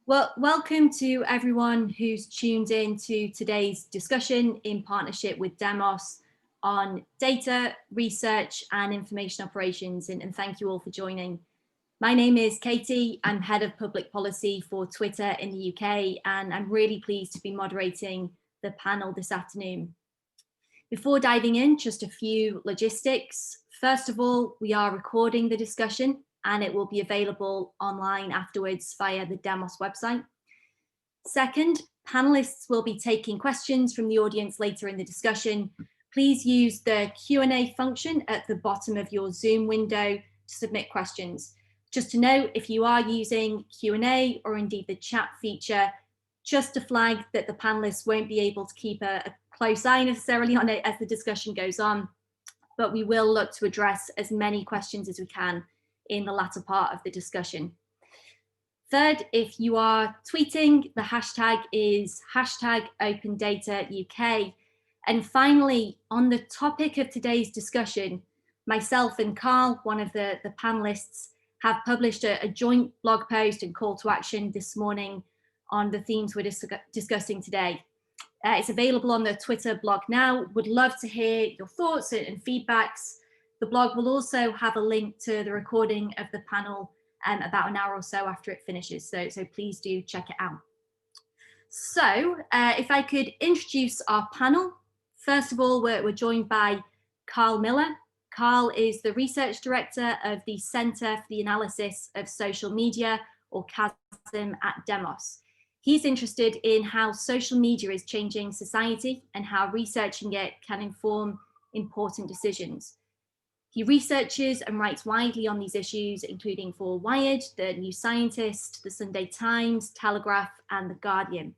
Well, welcome to everyone who's tuned in to today's discussion in partnership with Demos on data, research and information operations, and thank you all for joining. My name is Katie, I'm Head of Public Policy for Twitter in the UK, and I'm really pleased to be moderating the panel this afternoon. Before diving in, just a few logistics. First of all, we are recording the discussion and it will be available online afterwards via the Demos website. Second, panelists will be taking questions from the audience later in the discussion. Please use the Q&A function at the bottom of your Zoom window to submit questions. Just to note, if you are using Q&A or indeed the chat feature, just to flag that the panelists won't be able to keep a close eye necessarily on it as the discussion goes on, but we will look to address as many questions as we can in the latter part of the discussion. Third, if you are tweeting, the hashtag is #OpenDataUK. And finally, on the topic of today's discussion, myself and Carl, one of the panelists, have published a joint blog post and call to action this morning on the themes we're discussing today. It's available on the Twitter blog now. Would love to hear your thoughts and feedbacks. The blog will also have a link to the recording of the panel about an hour or so after it finishes, so please do check it out. So if I could introduce our panel. First of all, we're joined by Carl Miller. Carl is the Research Director of the Centre for the Analysis of Social Media, or CASM, at Demos. He's interested in how social media is changing society and how researching it can inform important decisions. He researches and writes widely on these issues, including for Wired, The New Scientist, The Sunday Times, Telegraph, and The Guardian.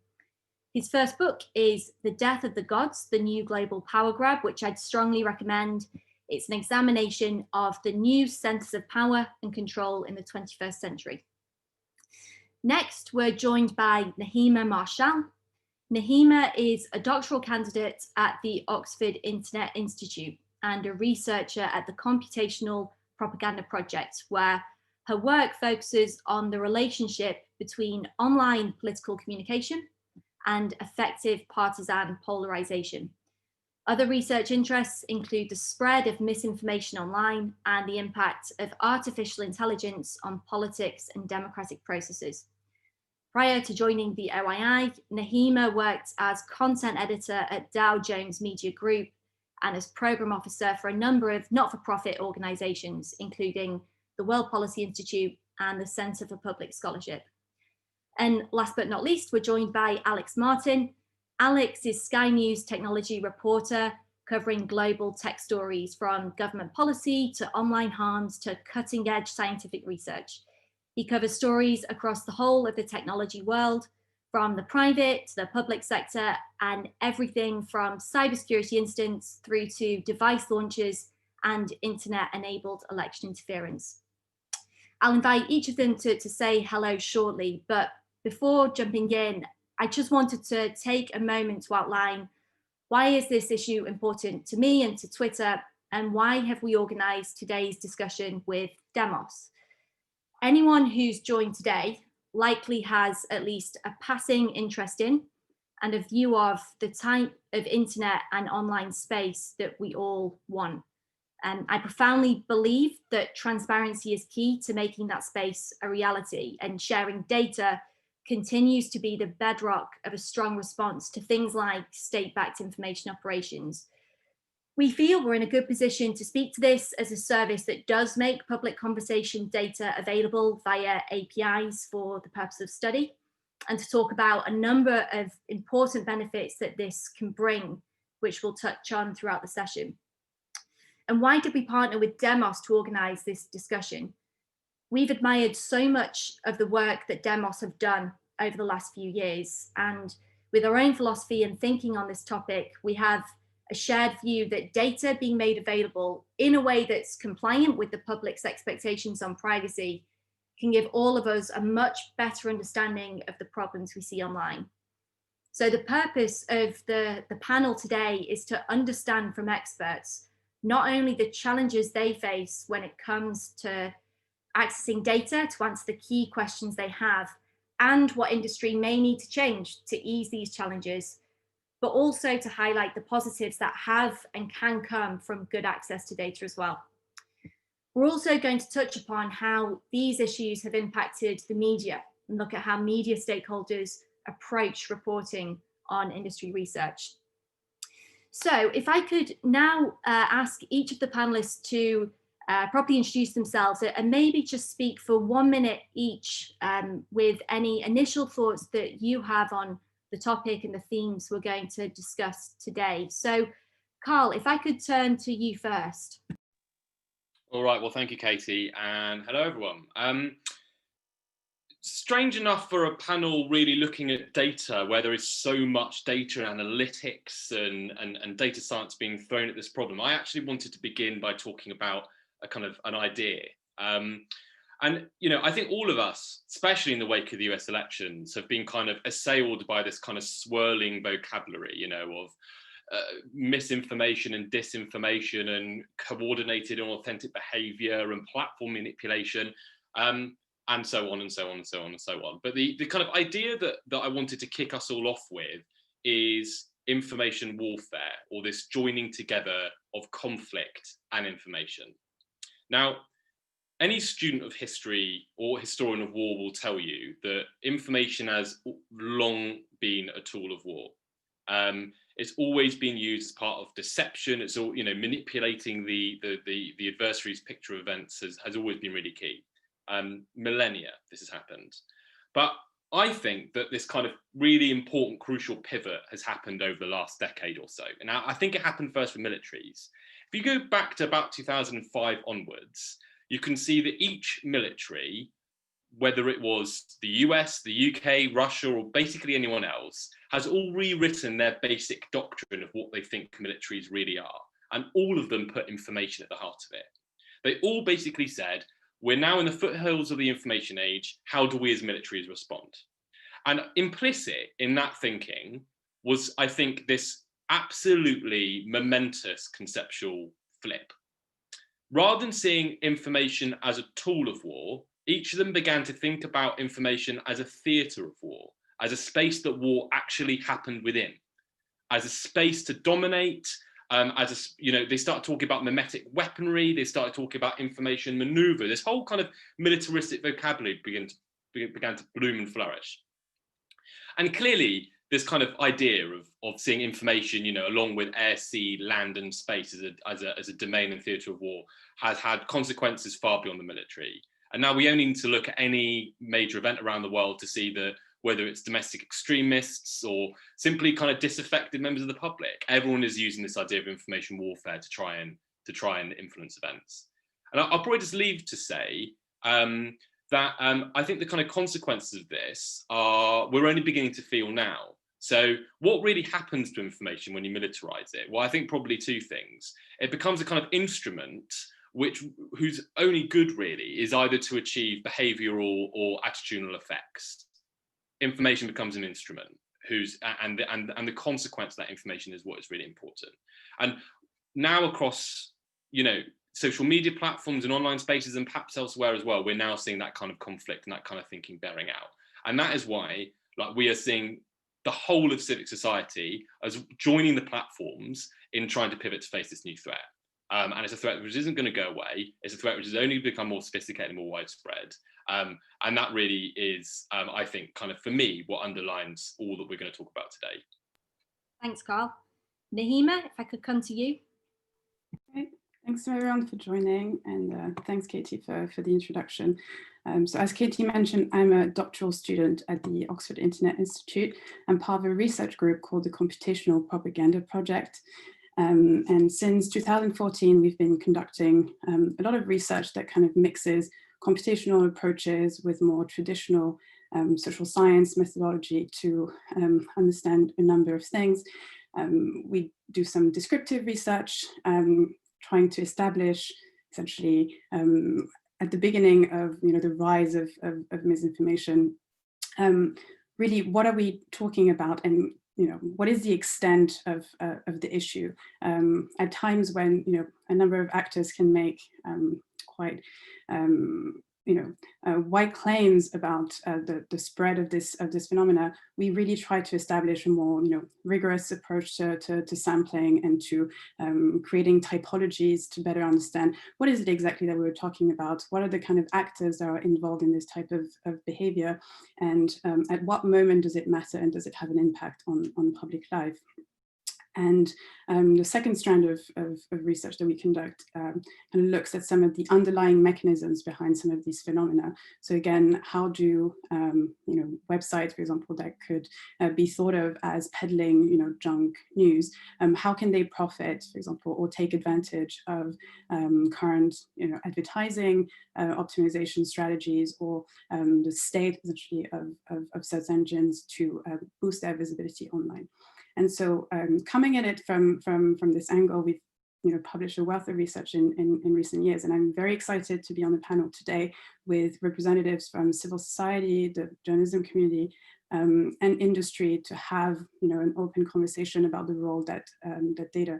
His first book is The Death of the Gods, The New Global Power Grab, which I'd strongly recommend. It's an examination of the new centers of power and control in the 21st century. Next, we're joined by Nahima Marshall. Nahima is a doctoral candidate at the Oxford Internet Institute and a researcher at the Computational Propaganda Project, where her work focuses on the relationship between online political communication and effective partisan polarization. Other research interests include the spread of misinformation online and the impact of artificial intelligence on politics and democratic processes. Prior to joining the OII, Nahima worked as content editor at Dow Jones Media Group and as program officer for a number of not-for-profit organizations, including the World Policy Institute and the Centre for Public Scholarship. And last but not least, we're joined by Alex Martin. Alex is Sky News technology reporter covering global tech stories from government policy to online harms to cutting-edge scientific research. He covers stories across the whole of the technology world, from the private to the public sector, and everything from cybersecurity incidents through to device launches and internet-enabled election interference. I'll invite each of them to say hello shortly, but before jumping in, I just wanted to take a moment to outline why is this issue important to me and to Twitter, and why have we organized today's discussion with Demos? Anyone who's joined today likely has at least a passing interest in and a view of the type of internet and online space that we all want. And I profoundly believe that transparency is key to making that space a reality, and sharing data continues to be the bedrock of a strong response to things like state-backed information operations. We feel we're in a good position to speak to this as a service that does make public conversation data available via APIs for the purpose of study, and to talk about a number of important benefits that this can bring, which we'll touch on throughout the session. And why did we partner with Demos to organize this discussion? We've admired so much of the work that Demos have done over the last few years, and with our own philosophy and thinking on this topic, we have a shared view that data being made available in a way that's compliant with the public's expectations on privacy can give all of us a much better understanding of the problems we see online. So the purpose of the panel today is to understand from experts not only the challenges they face when it comes to accessing data to answer the key questions they have, and what industry may need to change to ease these challenges, but also to highlight the positives that have and can come from good access to data as well. We're also going to touch upon how these issues have impacted the media and look at how media stakeholders approach reporting on industry research. So if I could now ask each of the panelists to properly introduce themselves and maybe just speak for 1 minute each with any initial thoughts that you have on the topic and the themes we're going to discuss today. So Carl, if I could turn to you first. All right, well, thank you, Katie, and hello, everyone. Strange enough for a panel really looking at data, where there is so much data analytics and data science being thrown at this problem, I actually wanted to begin by talking about a kind of an idea. And, you know, I think all of us, especially in the wake of the US elections, have been kind of assailed by this kind of swirling vocabulary, you know, of misinformation and disinformation and coordinated and authentic behavior and platform manipulation, and so on and so on and so on and so on. But the kind of idea that I wanted to kick us all off with is information warfare, or this joining together of conflict and information. Now, any student of history or historian of war will tell you that information has long been a tool of war. It's always been used as part of deception. It's all, you know, manipulating the adversary's picture of events has always been really key. Millennia, this has happened. But I think that this kind of really important, crucial pivot has happened over the last decade or so. And I think it happened first with militaries. If you go back to about 2005 onwards, you can see that each military, whether it was the US, the UK, Russia, or basically anyone else, has all rewritten their basic doctrine of what they think militaries really are. And all of them put information at the heart of it. They all basically said, we're now in the foothills of the information age. How do we as militaries respond? And implicit in that thinking was, I think, this absolutely momentous conceptual flip. Rather than seeing information as a tool of war, each of them began to think about information as a theatre of war, as a space that war actually happened within, as a space to dominate, they started talking about mimetic weaponry, they started talking about information maneuver. This whole kind of militaristic vocabulary began to bloom and flourish. And clearly, this kind of idea of seeing information, you know, along with air, sea, land, and space as a domain and theatre of war has had consequences far beyond the military. And now we only need to look at any major event around the world to see that whether it's domestic extremists or simply kind of disaffected members of the public, everyone is using this idea of information warfare to try and influence events. And I'll probably just leave to say that I think the kind of consequences of this we're only beginning to feel now. So what really happens to information when you militarize it? Well, I think probably two things. It becomes a kind of instrument whose only good really is either to achieve behavioral or attitudinal effects. Information becomes an instrument and the consequence of that information is what is really important. And now across, you know, social media platforms and online spaces and perhaps elsewhere as well, we're now seeing that kind of conflict and that kind of thinking bearing out. And that is why, like, we are seeing the whole of civic society as joining the platforms in trying to pivot to face this new threat. And it's a threat which isn't going to go away. It's a threat which has only become more sophisticated and more widespread. And that really is, I think, kind of for me, what underlines all that we're going to talk about today. Thanks, Carl. Nahima, if I could come to you. Okay. Thanks everyone for joining, and thanks Katie for the introduction. So as Katie mentioned, I'm a doctoral student at the Oxford Internet Institute. I'm part of a research group called the Computational Propaganda Project. And since 2014, we've been conducting a lot of research that kind of mixes computational approaches with more traditional social science methodology to understand a number of things. We do some descriptive research, trying to establish essentially at the beginning of the rise of misinformation, really what are we talking about, and what is the extent of the issue at times when a number of actors can make quite wide claims about the spread of this phenomena, we really try to establish a more rigorous approach to sampling and to creating typologies to better understand what is it exactly that we were talking about, what are the kind of actors that are involved in this type of behavior, and at what moment does it matter and does it have an impact on public life. And the second strand of research that we conduct kind of looks at some of the underlying mechanisms behind some of these phenomena. So again, how do websites, for example, that could be thought of as peddling junk news, how can they profit, for example, or take advantage of current advertising optimization strategies, or the state essentially of search engines to boost their visibility online. And so coming at it from this angle, we've published a wealth of research in recent years, and I'm very excited to be on the panel today with representatives from civil society, the journalism community, and industry to have an open conversation about the role that data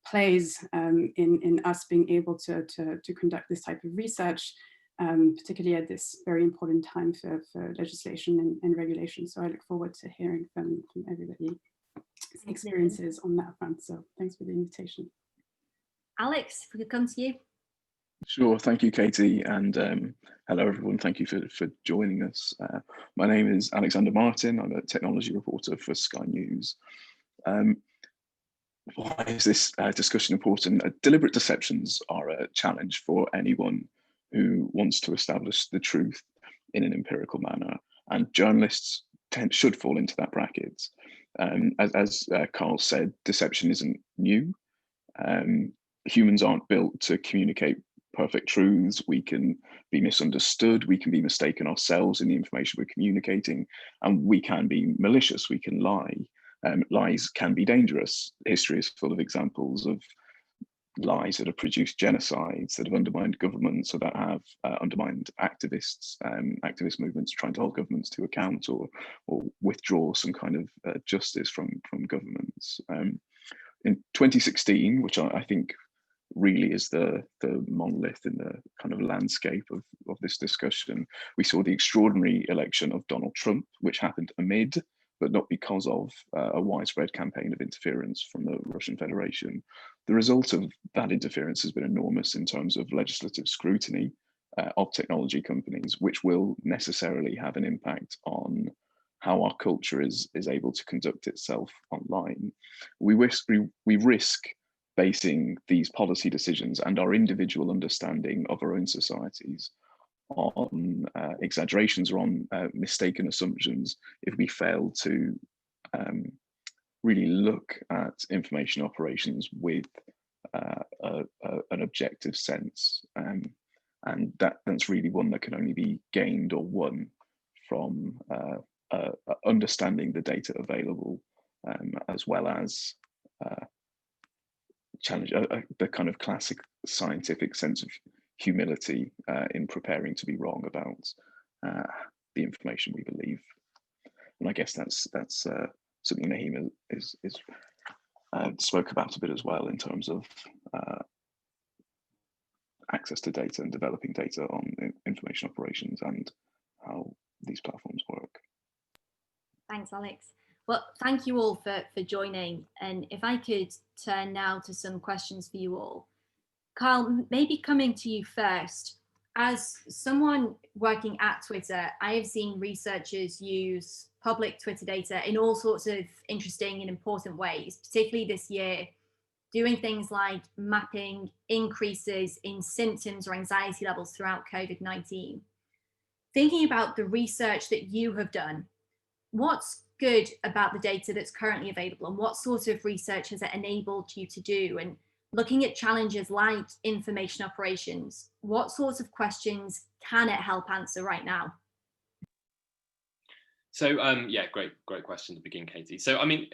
plays in us being able to conduct this type of research, particularly at this very important time for legislation and regulation. So I look forward to hearing from everybody experiences on that front. So thanks for the invitation. Alex, if we could come to you. Sure, thank you, Katie, and hello everyone. Thank you for joining us. My name is Alexander Martin. I'm a technology reporter for Sky News. Why is this discussion important? Deliberate deceptions are a challenge for anyone who wants to establish the truth in an empirical manner, and journalists should fall into that bracket. As Carl said, deception isn't new. Humans aren't built to communicate perfect truths. We can be misunderstood. We can be mistaken ourselves in the information we're communicating, and we can be malicious. We can lie. Lies can be dangerous. History is full of examples of lies that have produced genocides, that have undermined governments, or that have undermined activist movements trying to hold governments to account, or withdraw some kind of justice from governments. In 2016, which I think really is the monolith in the kind of landscape of this discussion, we saw the extraordinary election of Donald Trump, which happened amid, but not because of, a widespread campaign of interference from the Russian Federation. The result of that interference has been enormous in terms of legislative scrutiny of technology companies, which will necessarily have an impact on how our culture is able to conduct itself online. We risk basing these policy decisions and our individual understanding of our own societies on exaggerations or on mistaken assumptions if we fail to really look at information operations with an objective sense, and that's really one that can only be gained or won from understanding the data available, as well as challenge the kind of classic scientific sense of humility in preparing to be wrong about the information we believe. And I guess that's something Nahima is spoke about a bit as well, in terms of access to data and developing data on information operations and how these platforms work. Thanks, Alex. Well, thank you all for joining. And if I could turn now to some questions for you all. Carl, maybe coming to you first. As someone working at Twitter, I have seen researchers use public Twitter data in all sorts of interesting and important ways, particularly this year, doing things like mapping increases in symptoms or anxiety levels throughout COVID-19. Thinking about the research that you have done, what's good about the data that's currently available, and what sort of research has it enabled you to do? And looking at challenges like information operations, what sorts of questions can it help answer right now? So yeah, great question to begin, Katie. So I mean,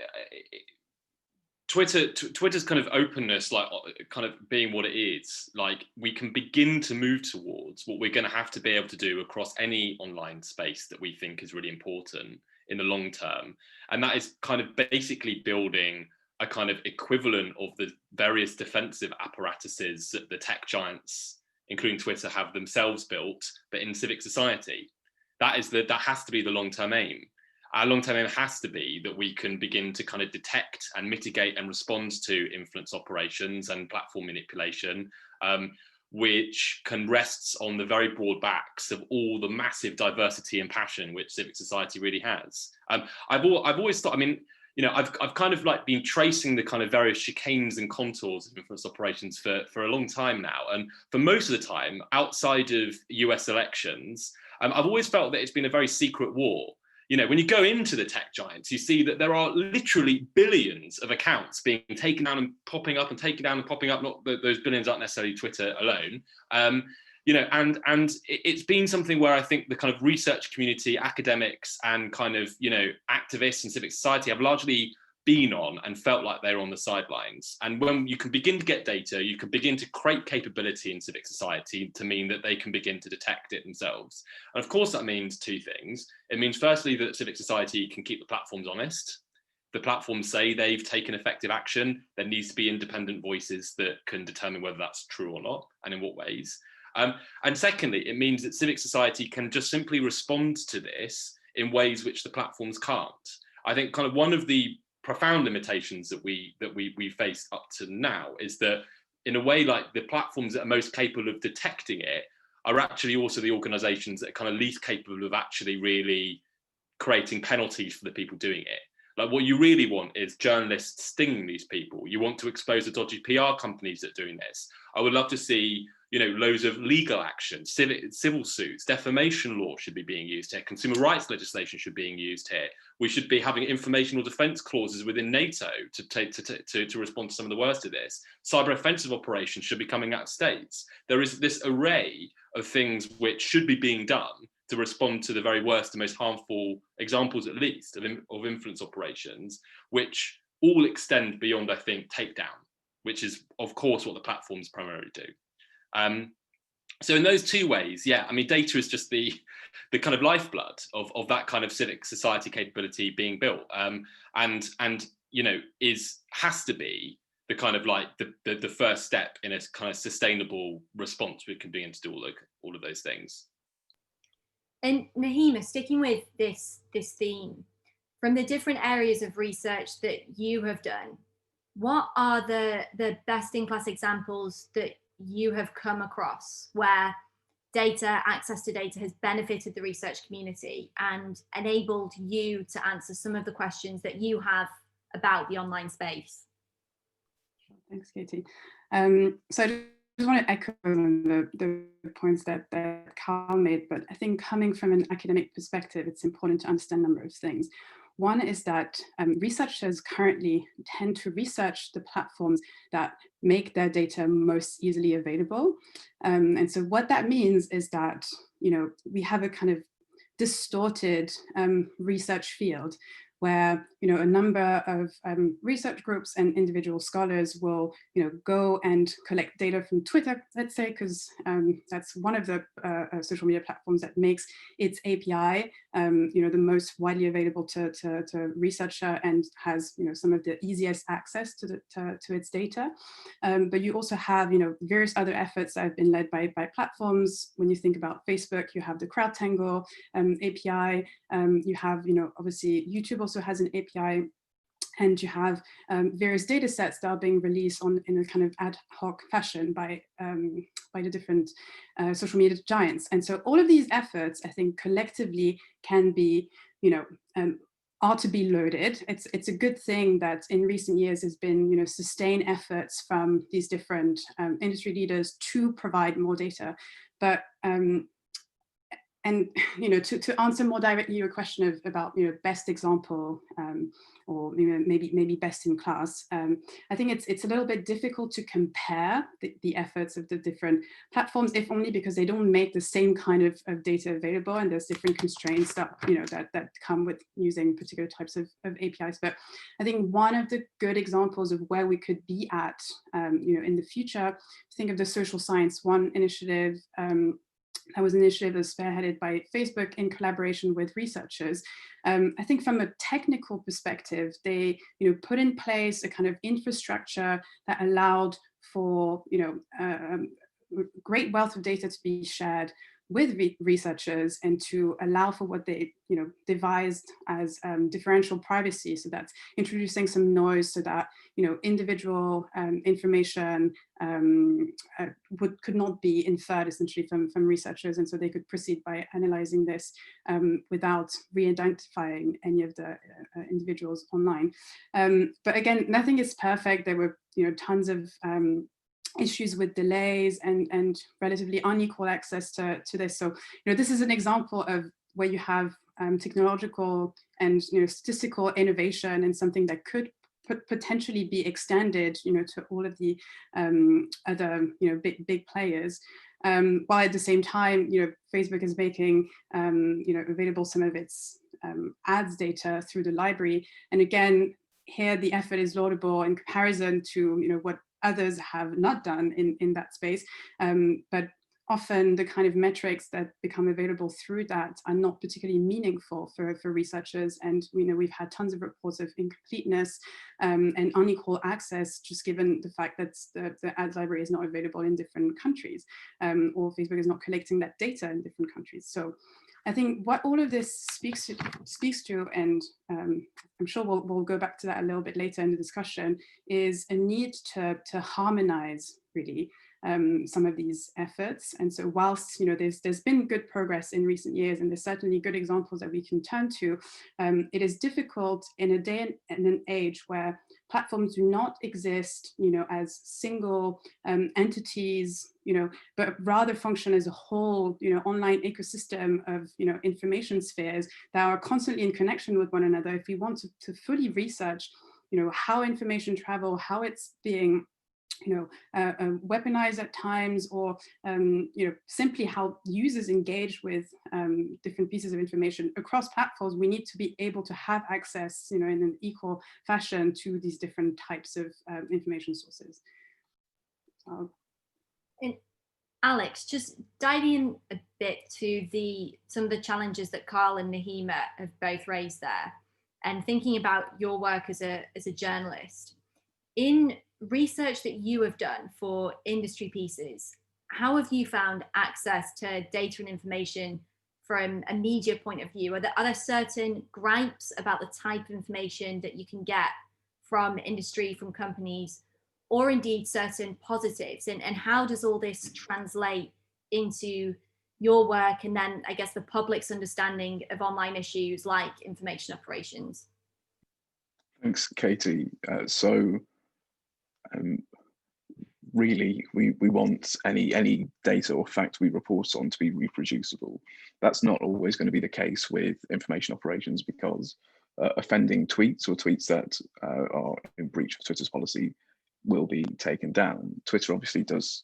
Twitter's kind of openness, like kind of being what it is, like we can begin to move towards what we're going to have to be able to do across any online space that we think is really important in the long term. And that is kind of basically building a kind of equivalent of the various defensive apparatuses that the tech giants including Twitter, have themselves built, but in civic society. That has to be the long-term aim. Our long-term aim has to be that we can begin to kind of detect and mitigate and respond to influence operations and platform manipulation, which can rest on the very broad backs of all the massive diversity and passion which civic society really has. I've always thought, I mean, you know, I've kind of like been tracing the kind of various chicanes and contours of influence operations for a long time now. And for most of the time, outside of US elections, I've always felt that it's been a very secret war. You know, when you go into the tech giants, you see that there are literally billions of accounts being taken down and popping up and taken down and popping up. Not that those billions aren't necessarily Twitter alone. You know, and it's been something where I think the kind of research community, academics, and kind of, you know, activists and civic society have largely been on and felt like they're on the sidelines. And when you can begin to get data, you can begin to create capability in civic society to mean that they can begin to detect it themselves. And of course, that means two things. It means firstly that civic society can keep the platforms honest. The platforms say they've taken effective action. There needs to be independent voices that can determine whether that's true or not, and in what ways. And secondly, it means that civic society can just simply respond to this in ways which the platforms can't. I think kind of one of the profound limitations that we faced up to now is that, in a way, like the platforms that are most capable of detecting it are actually also the organizations that are kind of least capable of actually really creating penalties for the people doing it. Like, what you really want is journalists stinging these people. You want to expose the dodgy PR companies that are doing this. I would love to see, you know, loads of legal action, civil suits, defamation law should be being used here. Consumer rights legislation should be being used here. We should be having informational defense clauses within NATO to respond to some of the worst of this. Cyber offensive operations should be coming out of states. There is this array of things which should be being done to respond to the very worst and most harmful examples, at least, of influence operations, which all extend beyond, I think, takedown, which is, of course, what the platforms primarily do. So in those two ways, yeah, I mean, data is just the kind of lifeblood of that kind of civic society capability being built, and you know, has to be the kind of like the first step in a kind of sustainable response. We can begin to do all of those things. And Nahima, sticking with this theme, from the different areas of research that you have done, what are the best-in-class examples that you have come across where access to data has benefited the research community and enabled you to answer some of the questions that you have about the online space? Thanks, Katie. So I just want to echo the points that Carl made, but I think coming from an academic perspective, it's important to understand a number of things. One is that researchers currently tend to research the platforms that make their data most easily available. And so what that means is that, you know, we have a kind of distorted research field where, you know, a number of research groups and individual scholars will, you know, go and collect data from Twitter, let's say, because that's one of the social media platforms that makes its API, you know, the most widely available to researcher and has, you know, some of the easiest access to its data. But you also have, you know, various other efforts that have been led by platforms. When you think about Facebook, you have the CrowdTangle API. You have, you know, obviously YouTube also has an API, and you have various data sets that are being released in a kind of ad hoc fashion by the different social media giants. And so all of these efforts, I think, collectively can be, you know, are to be loaded. It's a good thing that in recent years has been, you know, sustained efforts from these different industry leaders to provide more data. But and, you know, to answer more directly your question about, you know, best example or, you know, maybe best in class, I think it's a little bit difficult to compare the efforts of the different platforms, if only because they don't make the same kind of data available, and there's different constraints that, you know, that come with using particular types of APIs. But I think one of the good examples of where we could be at, you know, in the future, think of the Social Science One initiative. That was an initiative that was spearheaded by Facebook in collaboration with researchers. I think from a technical perspective, they, you know, put in place a kind of infrastructure that allowed for, you know, great wealth of data to be shared with researchers and to allow for what they devised as differential privacy. So that's introducing some noise so that individual information could not be inferred essentially from researchers, and so they could proceed by analyzing this without re-identifying any of the individuals online. But again, nothing is perfect. There were tons of issues with delays and relatively unequal access to this. So, this is an example of where you have technological and statistical innovation and something that could potentially be extended, to all of the other, big players. While at the same time, Facebook is making, available some of its ads data through the library. And again, here the effort is laudable in comparison to, what others have not done in that space. But often the kind of metrics that become available through that are not particularly meaningful for researchers. And we've had tons of reports of incompleteness and unequal access, just given the fact that the ads library is not available in different countries, or Facebook is not collecting that data in different countries. So I think what all of this speaks to, and I'm sure we'll go back to that a little bit later in the discussion, is a need to harmonize really some of these efforts. And so whilst there's been good progress in recent years, and there's certainly good examples that we can turn to, it is difficult in a day and an age where platforms do not exist as single entities, but rather function as a whole online ecosystem of information spheres that are constantly in connection with one another. If we want to fully research how information travel, how it's being weaponized at times, or simply how users engage with different pieces of information across platforms, we need to be able to have access in an equal fashion to these different types of information sources. And Alex, just diving in a bit to some of the challenges that Carl and Nahima have both raised there, and thinking about your work as a journalist. In research that you have done for industry pieces, how have you found access to data and information from a media point of view? Are there certain gripes about the type of information that you can get from industry, from companies, or indeed certain positives? And how does all this translate into your work and then, I guess, the public's understanding of online issues like information operations? Thanks, Katie. Really, we want any data or fact we report on to be reproducible. That's not always going to be the case with information operations, because offending tweets or tweets that are in breach of Twitter's policy will be taken down. Twitter obviously does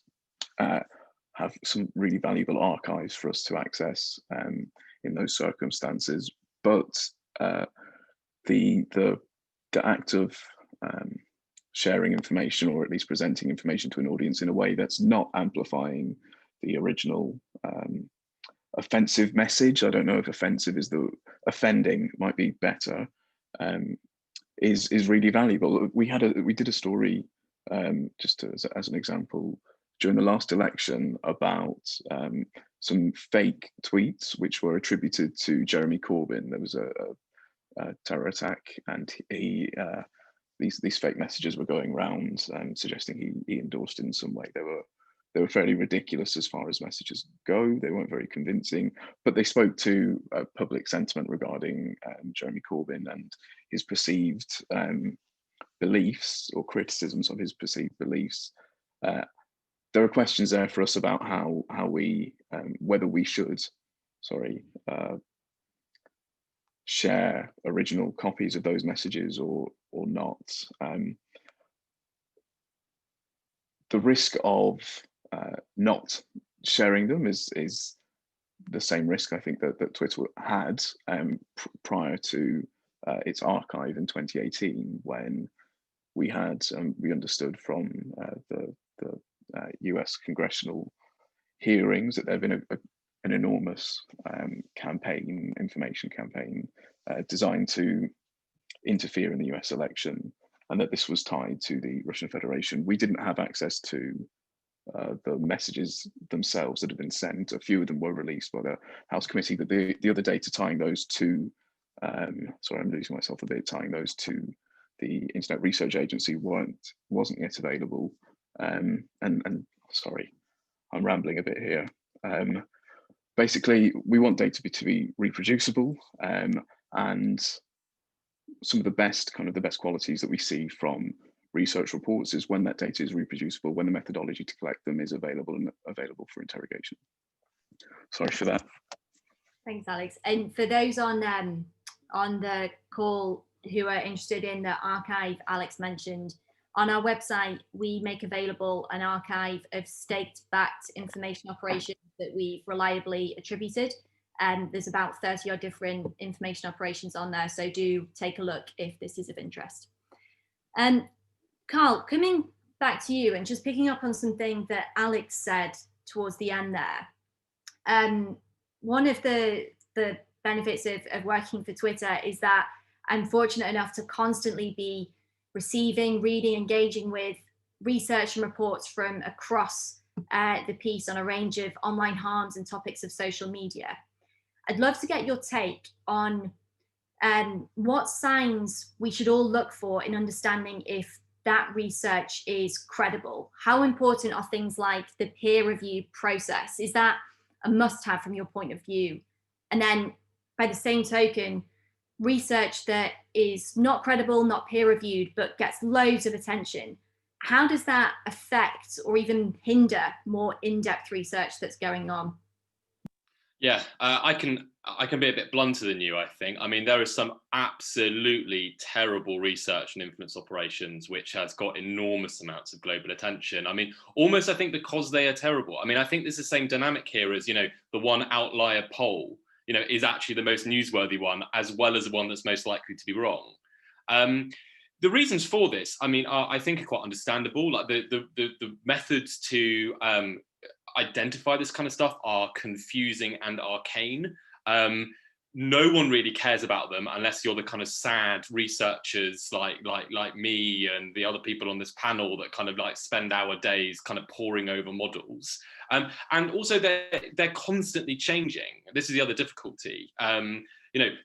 have some really valuable archives for us to access in those circumstances, but the act of sharing information, or at least presenting information to an audience in a way that's not amplifying the original offensive message — I don't know if offensive is offending might be better — is really valuable. We did a story, just as an example, during the last election about some fake tweets which were attributed to Jeremy Corbyn. There was a terror attack, and these fake messages were going around suggesting he endorsed in some way. They were fairly ridiculous as far as messages go. They weren't very convincing, but they spoke to public sentiment regarding Jeremy Corbyn and his perceived beliefs, or criticisms of his perceived beliefs. There are questions there for us about how we whether we should share original copies of those messages or not. The risk of not sharing them is the same risk, I think, that Twitter had prior to its archive in 2018, when we understood from the US congressional hearings that there had been an enormous information campaign designed to interfere in the US election, and that this was tied to the Russian Federation. We didn't have access to the messages themselves that have been sent. A few of them were released by the House Committee, but the other data tying those to, sorry, I'm losing myself a bit, tying those to the Internet Research Agency wasn't yet available. And sorry, I'm rambling a bit here. Basically, we want data to be reproducible, and some of the best qualities that we see from research reports is when that data is reproducible, when the methodology to collect them is available and available for interrogation. Sorry for that. Thanks, Alex. And for those on the call who are interested in the archive Alex mentioned, on our website, we make available an archive of state-backed information operations that we've reliably attributed. There's about 30 odd different information operations on there, so do take a look if this is of interest. Carl, coming back to you and just picking up on something that Alex said towards the end there. One of the benefits of working for Twitter is that I'm fortunate enough to constantly be receiving, reading, engaging with research and reports from across the piece on a range of online harms and topics of social media. I'd love to get your take on what signs we should all look for in understanding if that research is credible. How important are things like the peer review process? Is that a must-have from your point of view? And then by the same token, research that is not credible, not peer reviewed, but gets loads of attention, how does that affect or even hinder more in-depth research that's going on? Yeah, I can be a bit blunter than you, I think. I mean, there is some absolutely terrible research and influence operations which has got enormous amounts of global attention. I mean, almost I think because they are terrible. I mean, I think there's the same dynamic here as, the one outlier poll, is actually the most newsworthy one, as well as the one that's most likely to be wrong. The reasons for this, I mean, I think are quite understandable. Like the methods to identify this kind of stuff are confusing and arcane. No one really cares about them unless you're the kind of sad researchers like me and the other people on this panel that kind of like spend our days kind of poring over models. And also they're constantly changing. This is the other difficulty.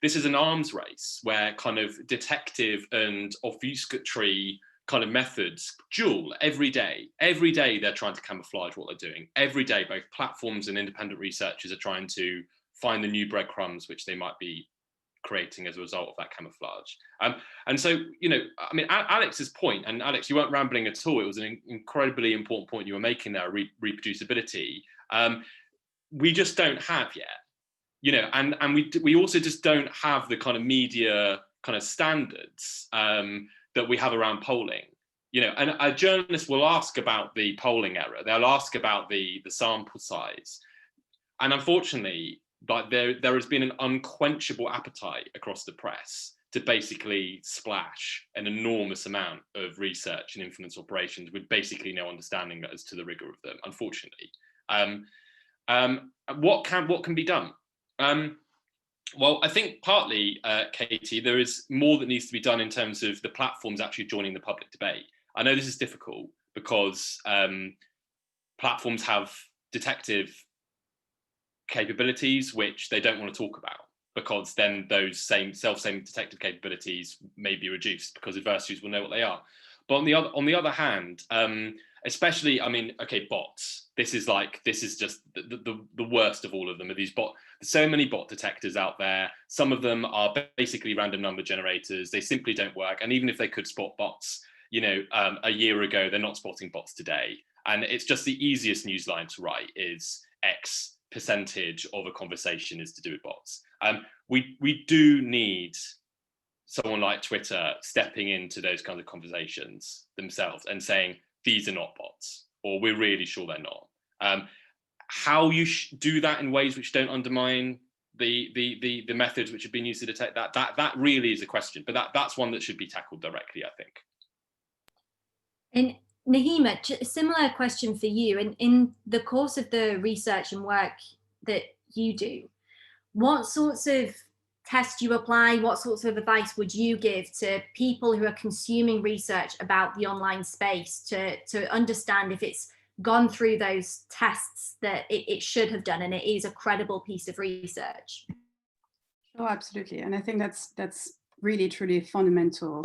This is an arms race where kind of detective and obfuscatory kind of methods duel every day. Every day they're trying to camouflage what they're doing. Every day, both platforms and independent researchers are trying to find the new breadcrumbs which they might be creating as a result of that camouflage. And so, I mean, Alex's point, and Alex, you weren't rambling at all. It was an incredibly important point you were making there, reproducibility. We just don't have yet, and we also just don't have the kind of media kind of standards that we have around polling, and a journalist will ask about the polling error. They'll ask about the sample size. And unfortunately, like there has been an unquenchable appetite across the press to basically splash an enormous amount of research and influence operations with basically no understanding as to the rigor of them, unfortunately. What can be done? Well, I think partly, Katie, there is more that needs to be done in terms of the platforms actually joining the public debate. I know this is difficult because platforms have detective capabilities which they don't want to talk about, because then those same self-same detective capabilities may be reduced because adversaries will know what they are. But on the other hand, especially, I mean, okay, bots. This is just the worst of all of them. Are these bots? So many bot detectors out there. Some of them are basically random number generators. They simply don't work. And even if they could spot bots, a year ago, they're not spotting bots today. And it's just the easiest news line to write is X percentage of a conversation is to do with bots. We do need someone like Twitter stepping into those kinds of conversations themselves and saying, these are not bots, or we're really sure they're not. How you do that in ways which don't undermine the methods which have been used to detect that really is a question, but that's one that should be tackled directly, I think. And Nahima, a similar question for you. And in the course of the research and work that you do, what sorts of tests do you apply? What sorts of advice would you give to people who are consuming research about the online space to understand if it's gone through those tests that it should have done, and it is a credible piece of research. Oh, absolutely. And I think that's really truly a fundamental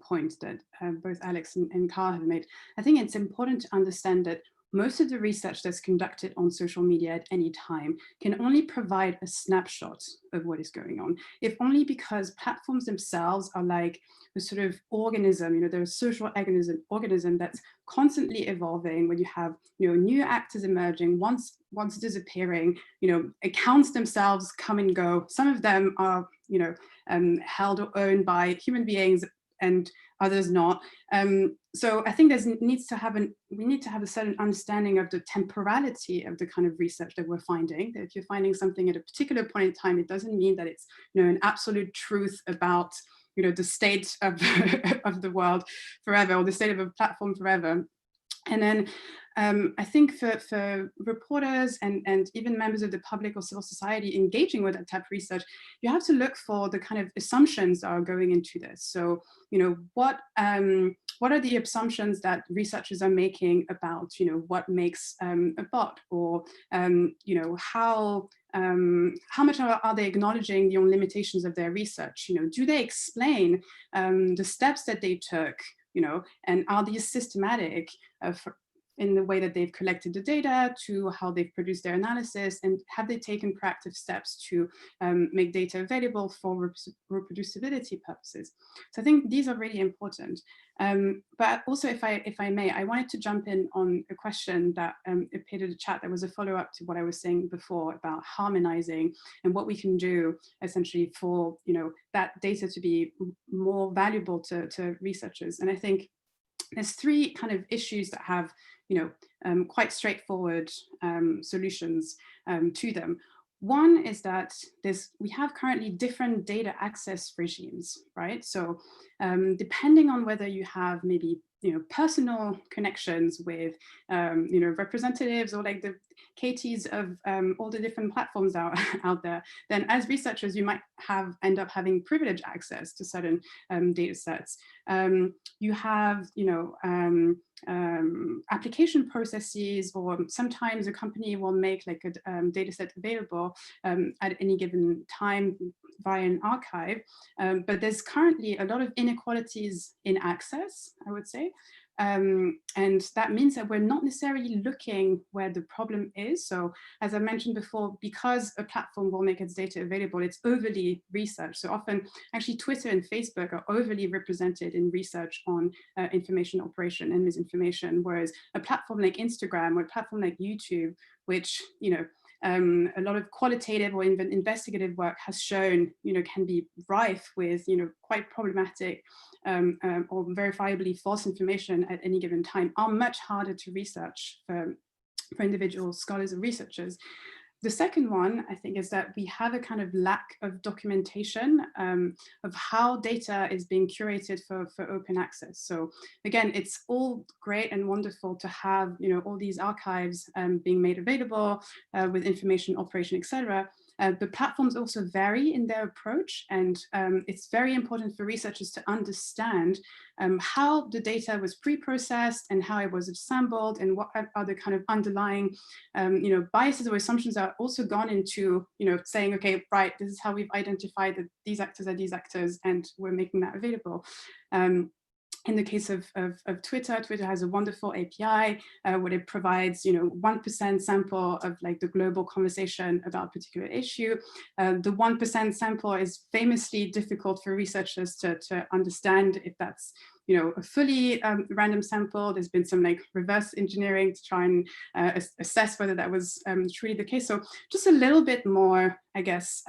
point that both Alex and Carl have made. I think it's important to understand that most of the research that's conducted on social media at any time can only provide a snapshot of what is going on, if only because platforms themselves are like a sort of organism, they're a social organism that's constantly evolving. When you have, new actors emerging, once disappearing, accounts themselves come and go. Some of them are, held or owned by human beings and others not. So I think we need to have a certain understanding of the temporality of the kind of research that we're finding. That if you're finding something at a particular point in time, it doesn't mean that it's an absolute truth about the state of of the world forever, or the state of a platform forever. And then I think for reporters and even members of the public or civil society engaging with that type of research, you have to look for the kind of assumptions that are going into this. So, what are the assumptions that researchers are making about, what makes a bot, or, how much are they acknowledging the own limitations of their research? Do they explain the steps that they took? And are these systematic in the way that they've collected the data, to how they've produced their analysis, and have they taken proactive steps to make data available for reproducibility purposes? So I think these are really important. But also, if I may, I wanted to jump in on a question that appeared in the chat that was a follow-up to what I was saying before about harmonizing and what we can do essentially for that data to be more valuable to researchers. And I think there's three kind of issues that have quite straightforward solutions to them. One is that we have currently different data access regimes, right? So depending on whether you have maybe personal connections with representatives, or like the KTs of all the different platforms out there, then as researchers you might end up having privileged access to certain data sets. You have application processes, or sometimes a company will make like a data set available at any given time via an archive. But there's currently a lot of inequalities in access, I would say. And that means that we're not necessarily looking where the problem is. So as I mentioned before, because a platform will make its data available, it's overly researched. So often actually Twitter and Facebook are overly represented in research on information operation and misinformation, whereas a platform like Instagram or a platform like YouTube, which a lot of qualitative or even investigative work has shown, can be rife with, quite problematic or verifiably false information at any given time, are much harder to research for individual scholars and researchers. The second one, I think, is that we have a kind of lack of documentation of how data is being curated for open access. So again, it's all great and wonderful to have all these archives being made available with information operation, etc. The platforms also vary in their approach, and it's very important for researchers to understand how the data was pre-processed and how it was assembled, and what are the kind of underlying biases or assumptions that are also gone into saying, okay, right, this is how we've identified that these actors are these actors, and we're making that available. In the case of Twitter, Twitter has a wonderful API where it provides 1% sample of like the global conversation about a particular issue. The 1% sample is famously difficult for researchers to understand if that's a fully random sample. There's been some like reverse engineering to try and assess whether that was truly the case. So just a little bit more, I guess,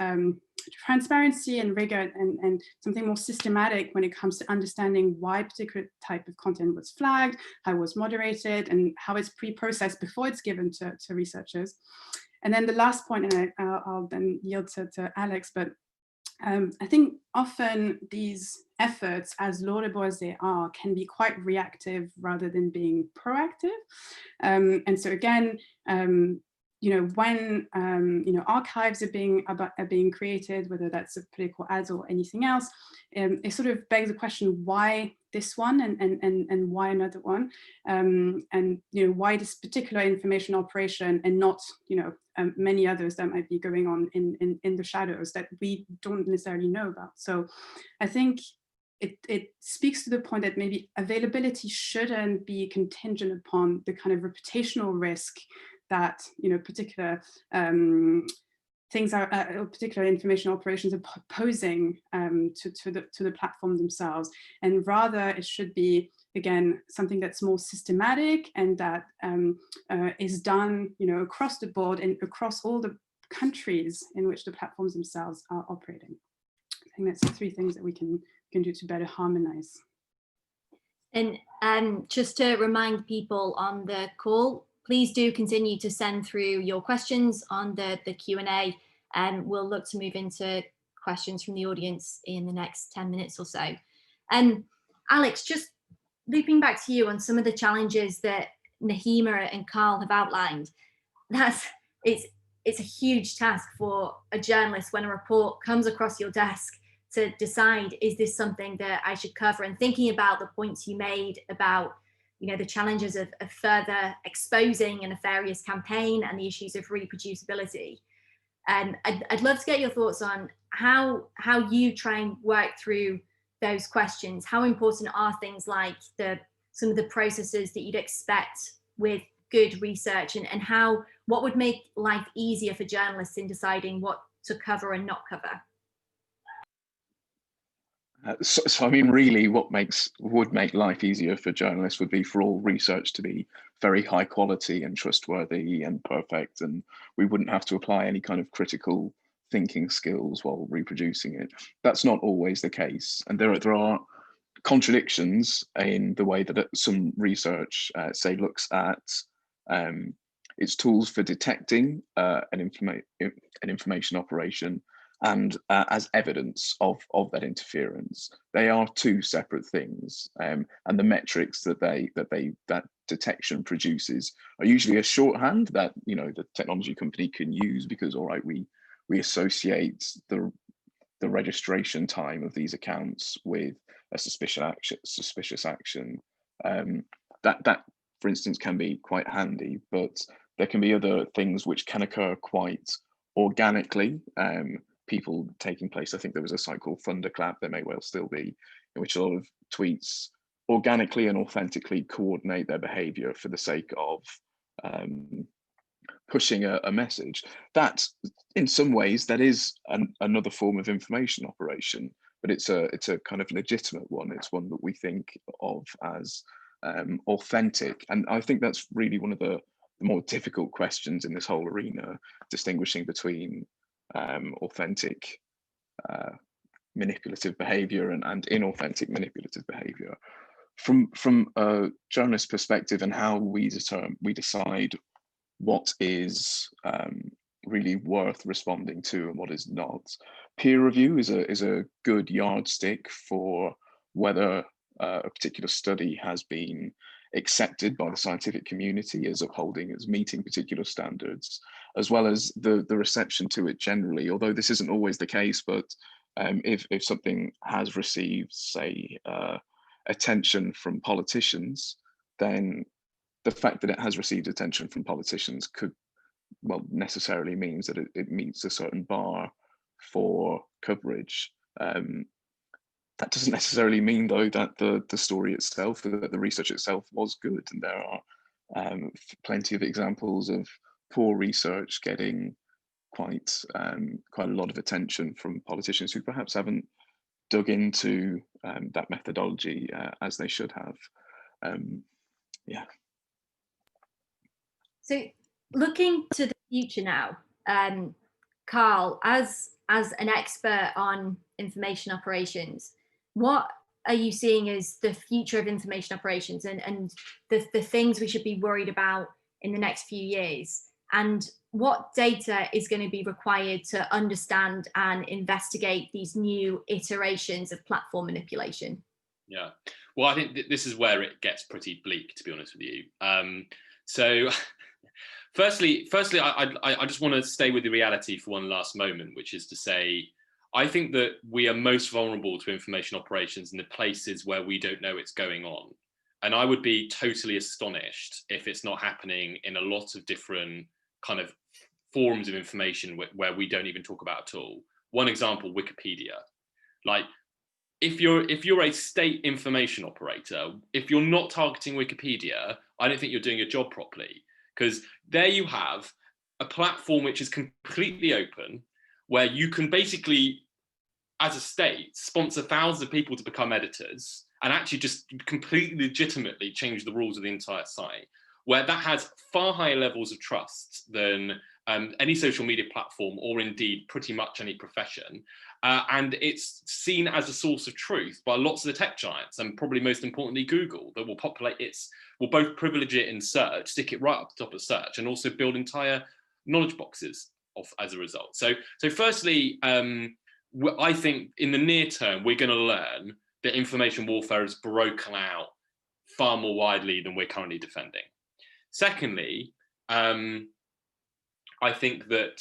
transparency and rigor, and something more systematic when it comes to understanding why a particular type of content was flagged, how it was moderated, and how it's pre-processed before it's given to researchers. And then the last point, and I'll then yield to Alex, but I think often these efforts, as laudable as they are, can be quite reactive rather than being proactive. And so again, when archives are being created, whether that's a political ads or anything else, it sort of begs the question: why this one and why another one, and why this particular information operation and not many others that might be going on in the shadows that we don't necessarily know about. So I think it speaks to the point that maybe availability shouldn't be contingent upon the kind of reputational risk that particular things are, particular information operations are posing to the platform themselves, and rather it should be, again, something that's more systematic and that is done across the board and across all the countries in which the platforms themselves are operating. I think that's the three things that we can do to better harmonize. And just to remind people on the call, please do continue to send through your questions on the Q&A, and we'll look to move into questions from the audience in the next 10 minutes or so. And Alex, just looping back to you on some of the challenges that Nahima and Carl have outlined, it's a huge task for a journalist when a report comes across your desk to decide, is this something that I should cover? And thinking about the points you made about the challenges of further exposing a nefarious campaign and the issues of reproducibility. And I'd love to get your thoughts on how you try and work through those questions. How important are things like some of the processes that you'd expect with good research, and what would make life easier for journalists in deciding what to cover and not cover? So I mean, really, what would make life easier for journalists would be for all research to be very high quality and trustworthy and perfect, and we wouldn't have to apply any kind of critical thinking skills while reproducing it. That's not always the case, and there are contradictions in the way that some research, say, looks at its tools for detecting an information operation and as evidence of that interference. They are two separate things, and the metrics that detection produces are usually a shorthand that the technology company can use, because all right, we associate the registration time of these accounts with a suspicious action. That, for instance, can be quite handy, but there can be other things which can occur quite organically. People taking place. I think there was a site called Thunderclap, there may well still be, in which a lot of tweets organically and authentically coordinate their behavior for the sake of pushing a message. That, in some ways, that is another form of information operation, but it's a kind of legitimate one. It's one that we think of as authentic, and I think that's really one of the more difficult questions in this whole arena, distinguishing between authentic manipulative behavior and inauthentic manipulative behavior. From a journalist perspective, and how we decide what is really worth responding to and what is not. Peer review is a good yardstick for whether a particular study has been accepted by the scientific community as meeting particular standards, as well as the reception to it generally, although this isn't always the case. But if something has received, say, attention from politicians, then the fact that it has received attention from politicians could, well, necessarily means that it meets a certain bar for coverage. That doesn't necessarily mean, though, that the story itself, that the research itself was good. And there are plenty of examples of poor research getting quite a lot of attention from politicians who perhaps haven't dug into that methodology as they should have. Yeah. So looking to the future now, Carl, as an expert on information operations, what are you seeing as the future of information operations and the things we should be worried about in the next few years? And what data is going to be required to understand and investigate these new iterations of platform manipulation? Yeah, well, I think this is where it gets pretty bleak, to be honest with you. So Firstly, I just want to stay with the reality for one last moment, which is to say, I think that we are most vulnerable to information operations in the places where we don't know it's going on. And I would be totally astonished if it's not happening in a lot of different kind of forms of information where we don't even talk about at all. One example, Wikipedia. Like, if you're a state information operator, if you're not targeting Wikipedia, I don't think you're doing your job properly. Because there you have a platform which is completely open, where you can basically, as a state, sponsor thousands of people to become editors and actually just completely legitimately change the rules of the entire site, where that has far higher levels of trust than any social media platform, or indeed pretty much any profession. And it's seen as a source of truth by lots of the tech giants, and probably most importantly, Google, that will both privilege it in search, stick it right up the top of search, and also build entire knowledge boxes as a result. So firstly, I think in the near term, we're going to learn that information warfare has broken out far more widely than we're currently defending. Secondly, I think that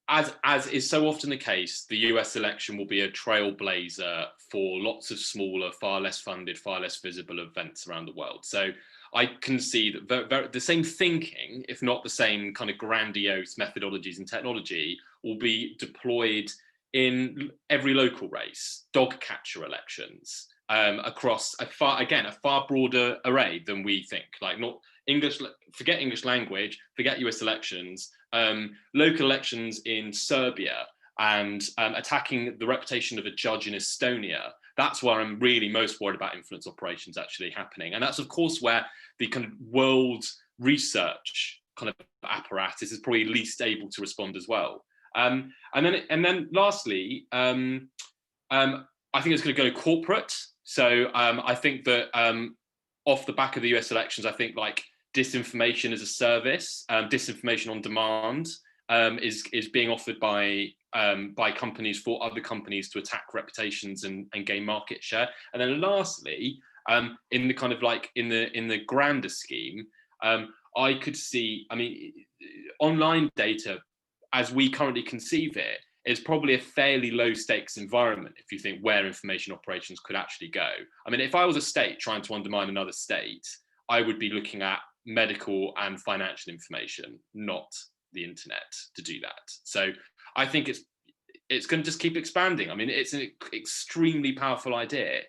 as is so often the case, the US election will be a trailblazer for lots of smaller, far less funded, far less visible events around the world. So I can see that the same thinking, if not the same kind of grandiose methodologies and technology, will be deployed in every local race, dog catcher elections, across a far broader array than we think. Like, not English, forget English language, forget US elections, local elections in Serbia, and attacking the reputation of a judge in Estonia. That's where I'm really most worried about influence operations actually happening. And that's, of course, where the kind of world research kind of apparatus is probably least able to respond as well. And then lastly, I think it's going to go corporate. So I think that off the back of the US elections, I think like disinformation as a service, disinformation on demand is being offered by companies for other companies to attack reputations and gain market share. And then lastly, in the kind of like in the grander scheme, I could see, I mean, online data as we currently conceive it is probably a fairly low stakes environment if you think where information operations could actually go. I mean, if I was a state trying to undermine another state, I would be looking at medical and financial information, not the internet, to do that. So I think it's going to just keep expanding. I mean, it's an extremely powerful idea,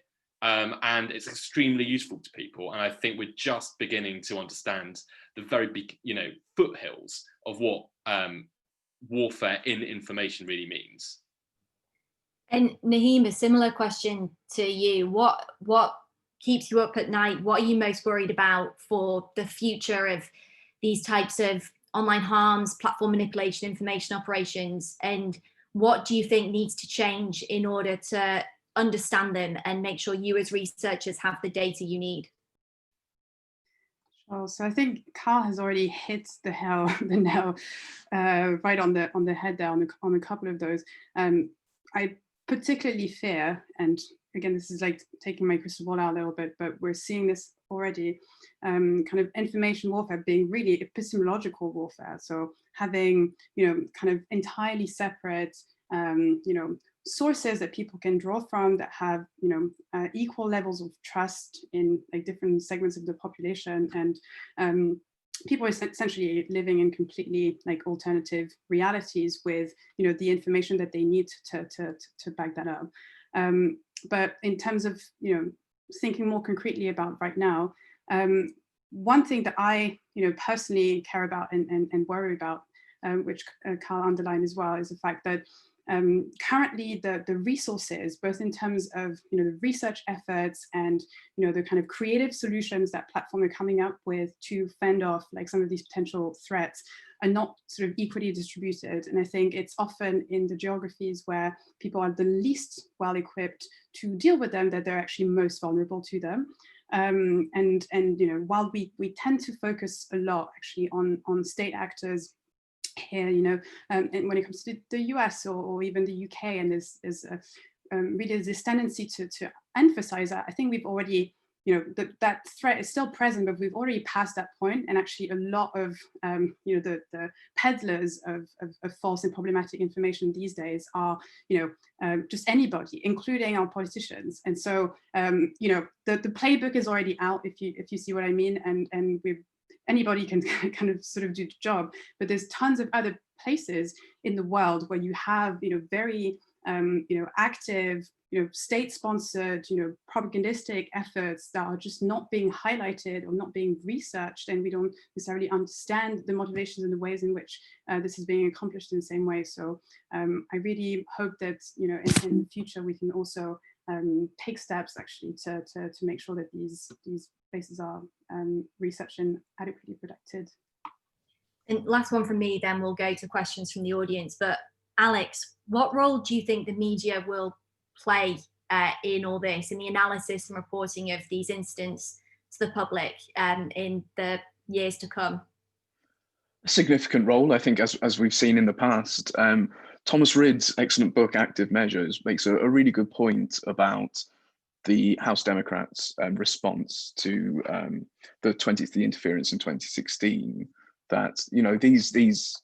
and it's extremely useful to people. And I think we're just beginning to understand the very big, foothills of what warfare in information really means. And Nahima, similar question to you. What keeps you up at night? What are you most worried about for the future of these types of online harms, platform manipulation, information operations? And what do you think needs to change in order to understand them and make sure you as researchers have the data you need? Oh, so I think Carl has already hit the nail right on the head there on a couple of those. I particularly fear, and again, this is like taking my crystal ball out a little bit, but we're seeing this already, kind of information warfare being really epistemological warfare. So having, kind of entirely separate, sources that people can draw from that have, equal levels of trust in like different segments of the population, and people are essentially living in completely like alternative realities with, the information that they need to back that up. But in terms of, thinking more concretely about right now, one thing that I, personally care about and worry about, which Carl underlined as well, is the fact that currently the resources, both in terms of the research efforts and the kind of creative solutions that platforms are coming up with to fend off like some of these potential threats, are not sort of equally distributed. And I think it's often in the geographies where people are the least well equipped to deal with them that they're actually most vulnerable to them. And while we tend to focus a lot actually on state actors here, and when it comes to the US or even the UK, and there's really this tendency to emphasize that, I think we've already that threat is still present, but we've already passed that point, and actually a lot of the peddlers of false and problematic information these days are just anybody, including our politicians. And so the playbook is already out, if you see what I mean, and anybody can kind of sort of do the job, but there's tons of other places in the world where you have very active, state-sponsored, propagandistic efforts that are just not being highlighted or not being researched, and we don't necessarily understand the motivations and the ways in which this is being accomplished in the same way. So I really hope that in the future we can also take steps actually to make sure that these places are researched and adequately protected. And last one from me, then we'll go to questions from the audience. But Alex, what role do you think the media will play in all this, in the analysis and reporting of these incidents to the public in the years to come? A significant role, I think, as we've seen in the past. Thomas Ridd's excellent book, Active Measures, makes a really good point about the House Democrats' response to the interference in 2016. That these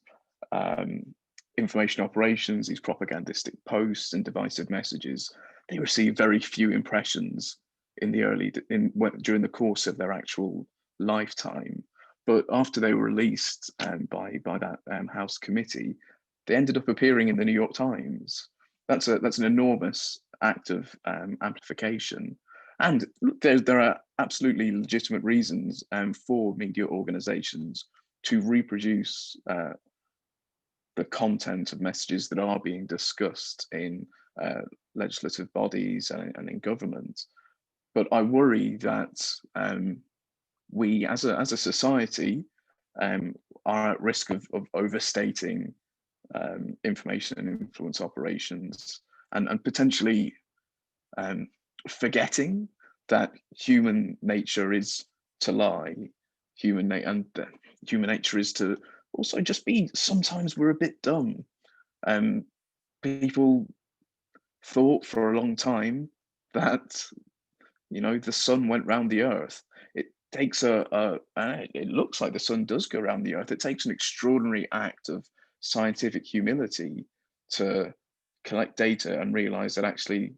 information operations, these propagandistic posts and divisive messages, they receive very few impressions during the course of their actual lifetime. But after they were released by that House committee, they ended up appearing in the New York Times. That's an enormous act of amplification. And there are absolutely legitimate reasons for media organizations to reproduce the content of messages that are being discussed in legislative bodies and in government. But I worry that we as a society are at risk of overstating information and influence operations, and potentially forgetting that human nature is to lie. Human nature is to also just be, sometimes we're a bit dumb. People thought for a long time that the sun went round the earth. It takes it looks like the sun does go around the earth. It takes an extraordinary act of scientific humility to collect data and realize that actually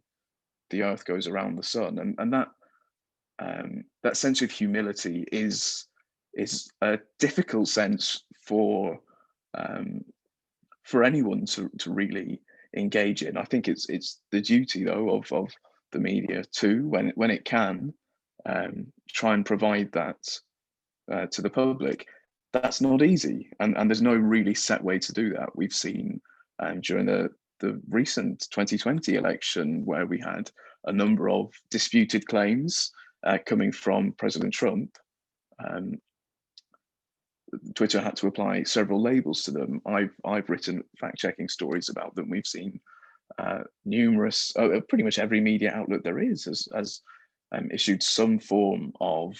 the earth goes around the sun, and that sense of humility is a difficult sense for anyone to really engage in. I think it's the duty though of the media to, when it can, try and provide that to the public. That's not easy, and there's no really set way to do that. We've seen during the recent 2020 election, where we had a number of disputed claims coming from President Trump. Twitter had to apply several labels to them. I've written fact-checking stories about them. We've seen numerous, pretty much every media outlet there is has issued some form of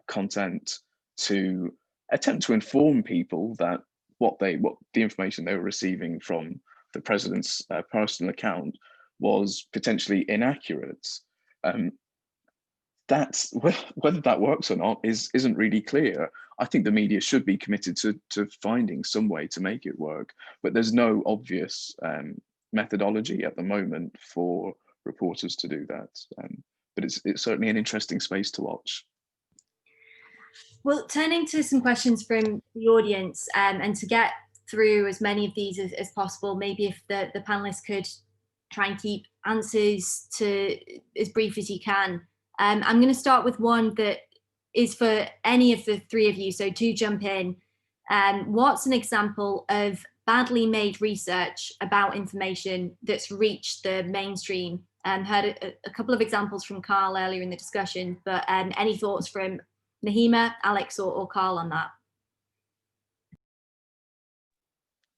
content to attempt to inform people that what the information they were receiving from the president's personal account was potentially inaccurate. That's whether that works or not isn't really clear. I think the media should be committed to finding some way to make it work, but there's no obvious methodology at the moment for reporters to do that. But it's certainly an interesting space to watch. Well, turning to some questions from the audience, and to get through as many of these as possible, maybe if the panelists could try and keep answers to as brief as you can. I'm going to start with one that is for any of the three of you, so do jump in. What's an example of badly made research about information that's reached the mainstream? Heard a couple of examples from Carl earlier in the discussion, but any thoughts from Nahima, Alex, or Carl on that?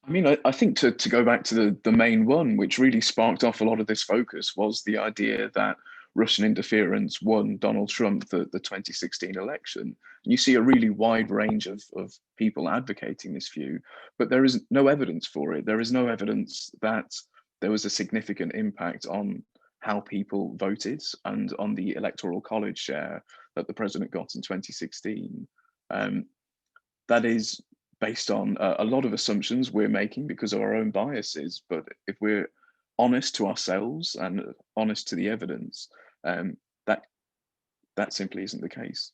I mean, I think to go back to the main one, which really sparked off a lot of this focus, was the idea that Russian interference won Donald Trump the 2016 election. And you see a really wide range of people advocating this view, but there is no evidence for it. There is no evidence that there was a significant impact on how people voted, and on the electoral college share that the president got in 2016. That is based on a lot of assumptions we're making because of our own biases. But if we're honest to ourselves and honest to the evidence, that simply isn't the case.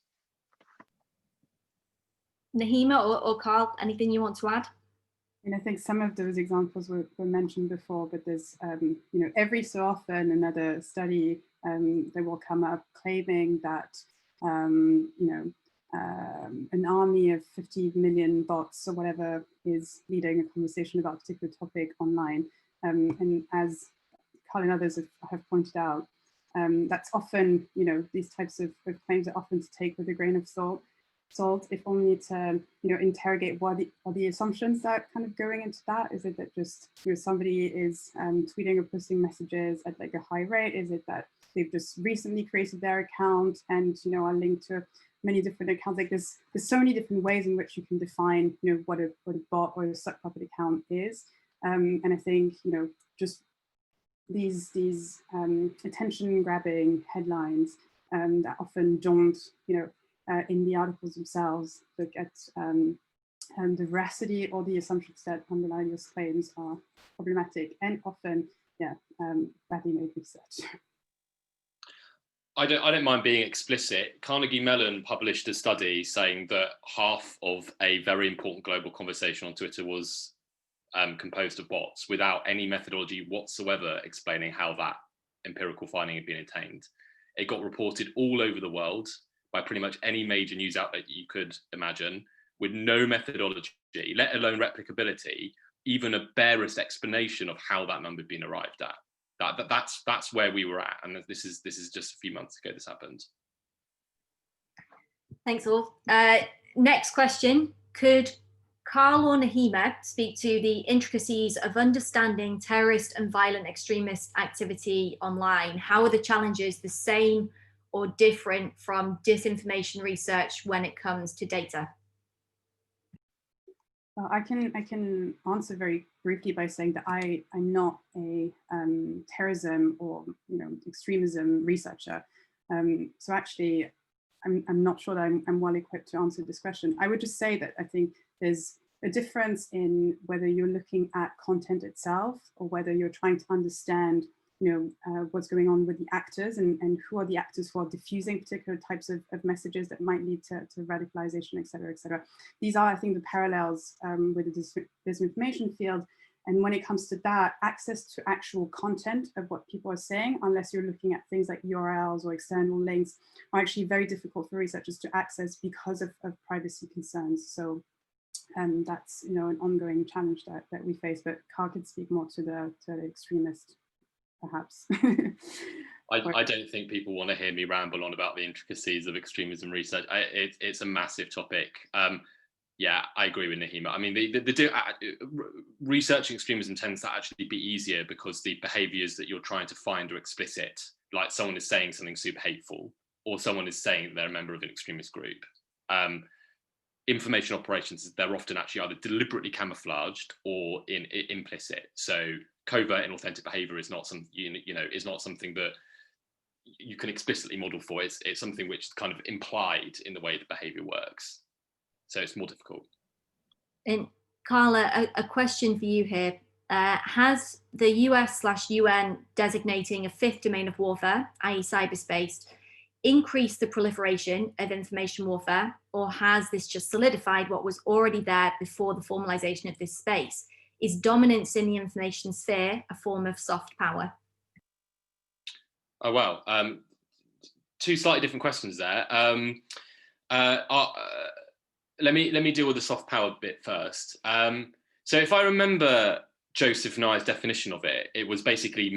Nahima or Carl, anything you want to add? And I think some of those examples were mentioned before, but there's, every so often another study that will come up claiming that, an army of 50 million bots or whatever is leading a conversation about a particular topic online. And as Carl and others have pointed out, that's often, these types of claims are often to take with a grain of salt, if only to, interrogate what are the assumptions that are kind of going into that. Is it that just, somebody is tweeting or posting messages at like a high rate? Is it that they've just recently created their account and, are linked to many different accounts? Like there's so many different ways in which you can define, what a bot or a sub-puppet account is. And I think, just these attention-grabbing headlines that often don't, in the articles themselves, look at the veracity or the assumptions that underlie those claims are problematic and often, badly made research. I don't mind being explicit. Carnegie Mellon published a study saying that half of a very important global conversation on Twitter was composed of bots without any methodology whatsoever explaining how that empirical finding had been attained. It got reported all over the world by pretty much any major news outlet you could imagine, with no methodology, let alone replicability, even a barest explanation of how that number had been arrived at. That's where we were at, and this is just a few months ago this happened. Thanks all. Next question: could Carl or Nahima speak to the intricacies of understanding terrorist and violent extremist activity online? How are the challenges the same or different from disinformation research when it comes to data? Well, I can answer very briefly by saying that I'm not a terrorism or extremism researcher. So actually, I'm not sure that I'm well equipped to answer this question. I would just say that I think there's a difference in whether you're looking at content itself or whether you're trying to understand what's going on with the actors and who are the actors who are diffusing particular types of messages that might lead to radicalization, et cetera, et cetera. These are, I think, the parallels with the disinformation field. And when it comes to that, access to actual content of what people are saying, unless you're looking at things like URLs or external links, are actually very difficult for researchers to access because of privacy concerns. So that's an ongoing challenge that we face, but Carl could speak more to the extremist, perhaps. I don't think people want to hear me ramble on about the intricacies of extremism research. It's a massive topic. Yeah, I agree with Nahima. I mean, researching extremism tends to actually be easier because the behaviours that you're trying to find are explicit. Like someone is saying something super hateful, or someone is saying they're a member of an extremist group. Information operations, they're often actually either deliberately camouflaged or implicit. So covert and authentic behaviour is not is not something that you can explicitly model for. It's something which is kind of implied in the way the behaviour works. So it's more difficult. And Carla, a question for you here. Has the US/UN designating a fifth domain of warfare, i.e. cyberspace, increased the proliferation of information warfare, or has this just solidified what was already there before the formalization of this space? Is dominance in the information sphere a form of soft power? Oh, wow. Two slightly different questions there. Let me deal with the soft power bit first. So if I remember Joseph Nye's definition of it, it was basically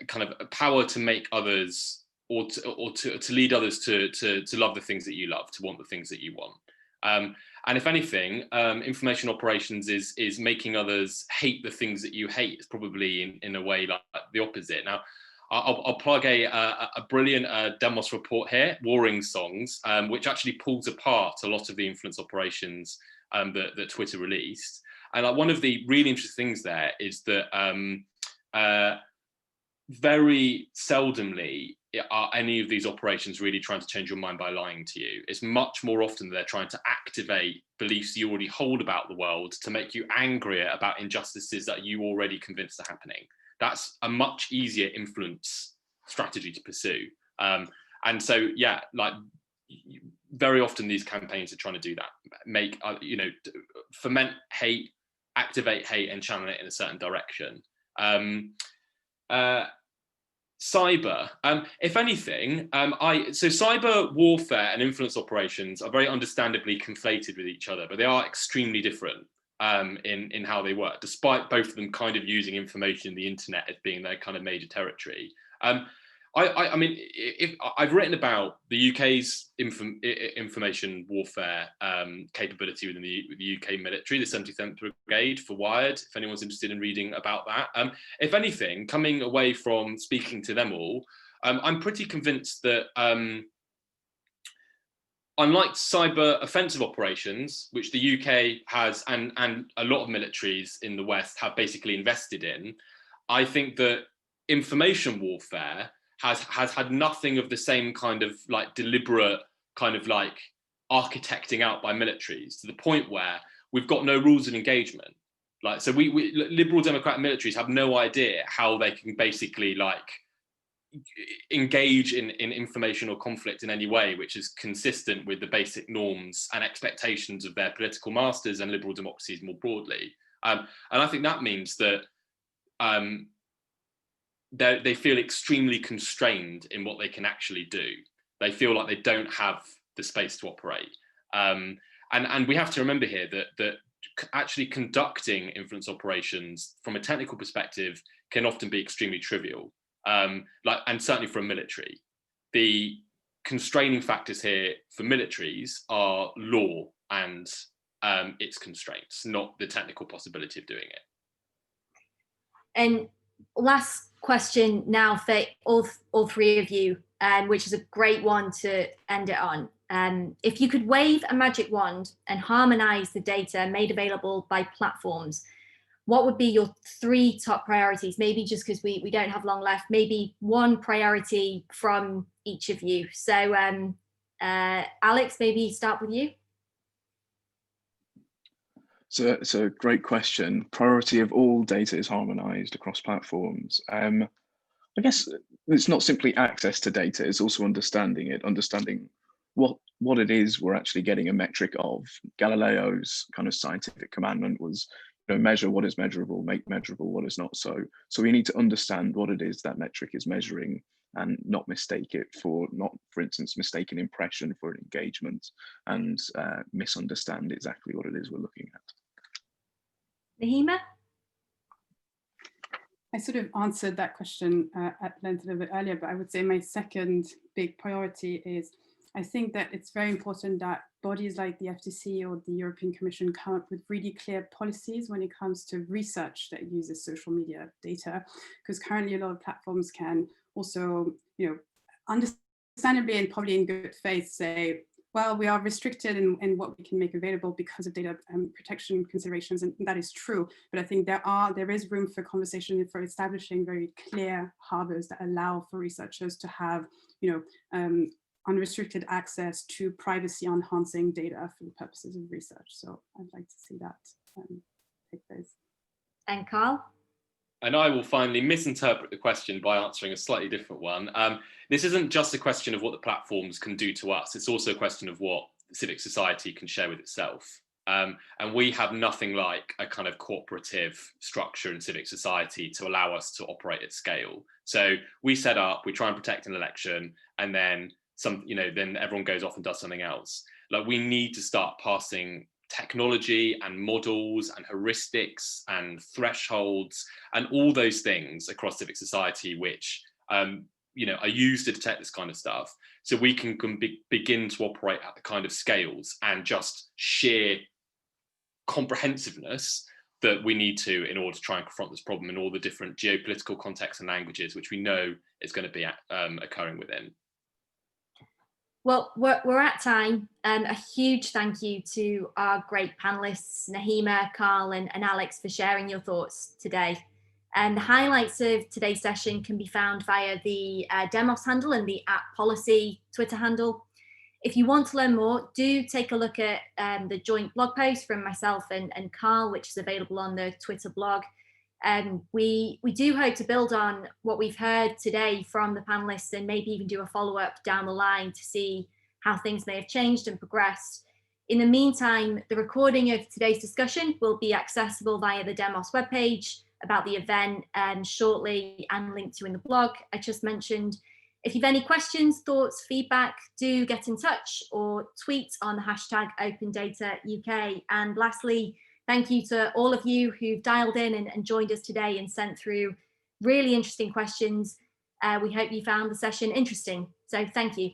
kind of a power to make others or to lead others to love the things that you love, to want the things that you want. And if anything, information operations is making others hate the things that you hate. It's probably in a way like the opposite. Now, I'll plug a brilliant Demos report here, Warring Songs, which actually pulls apart a lot of the influence operations that Twitter released. And one of the really interesting things there is that very seldomly are any of these operations really trying to change your mind by lying to you. It's much more often they're trying to activate beliefs you already hold about the world to make you angrier about injustices that you already convinced are happening. That's a much easier influence strategy to pursue. And so, yeah, like very often these campaigns are trying to do that, make, foment hate, activate hate and channel it in a certain direction. Cyber, if anything, so cyber warfare and influence operations are very understandably conflated with each other, but they are extremely different in how they work, despite both of them kind of using information in the internet as being their kind of major territory. I mean, if I've written about the UK's information warfare capability within the UK military, the 77th Brigade for Wired, if anyone's interested in reading about that. If anything, coming away from speaking to them all, I'm pretty convinced that unlike cyber offensive operations, which the UK has and a lot of militaries in the West have basically invested in, I think that information warfare has had nothing of the same kind of like deliberate kind of like architecting out by militaries, to the point where we've got no rules of engagement. Like, so we liberal democratic militaries have no idea how they can basically like engage in information or conflict in any way which is consistent with the basic norms and expectations of their political masters and liberal democracies more broadly. And I think that means that they feel extremely constrained in what they can actually do. They feel like they don't have the space to operate. And we have to remember here that actually conducting influence operations from a technical perspective can often be extremely trivial. And certainly for a military, the constraining factors here for militaries are law and its constraints, not the technical possibility of doing it. And last question now for all three of you, which is a great one to end it on. If you could wave a magic wand and harmonize the data made available by platforms, what would be your 3 top priorities? Maybe just because we don't have long left, maybe one priority from each of you. So Alex, maybe start with you. So it's a great question. Priority of all data is harmonized across platforms. I guess it's not simply access to data, it's also understanding it, understanding what it is we're actually getting a metric of. Galileo's kind of scientific commandment was, measure what is measurable, make measurable what is not so. So we need to understand what it is that metric is measuring and not mistake it for instance, mistake an impression for an engagement and misunderstand exactly what it is we're looking at. Nahima? I sort of answered that question at length a little bit earlier, but I would say my second big priority is, I think that it's very important that bodies like the FTC or the European Commission come up with really clear policies when it comes to research that uses social media data, because currently a lot of platforms can also, understandably and probably in good faith say, well, we are restricted in what we can make available because of data protection considerations, and that is true. But I think there is room for conversation for establishing very clear harbors that allow for researchers to have, unrestricted access to privacy enhancing data for the purposes of research. So I'd like to see that take place. And Carl? And I will finally misinterpret the question by answering a slightly different one. This isn't just a question of what the platforms can do to us, it's also a question of what civic society can share with itself. And we have nothing like a kind of cooperative structure in civic society to allow us to operate at scale. So we set up, we try and protect an election, and then then everyone goes off and does something else. Like, we need to start passing technology and models and heuristics and thresholds and all those things across civic society, which are used to detect this kind of stuff, so we can begin to operate at the kind of scales and just sheer comprehensiveness that we need to in order to try and confront this problem in all the different geopolitical contexts and languages which we know is going to be occurring within. Well, we're at time. A huge thank you to our great panelists, Nahima, Carl, and Alex, for sharing your thoughts today. And the highlights of today's session can be found via the Demos handle and the @policy Twitter handle. If you want to learn more, do take a look at the joint blog post from myself and Carl, which is available on the Twitter blog. We do hope to build on what we've heard today from the panelists and maybe even do a follow-up down the line to see how things may have changed and progressed. In the meantime, the recording of today's discussion will be accessible via the Demos webpage about the event shortly and linked to in the blog I just mentioned. If you've any questions, thoughts, feedback, do get in touch or tweet on the hashtag OpenDataUK. And lastly, thank you to all of you who've dialed in and joined us today and sent through really interesting questions. We hope you found the session interesting. So thank you.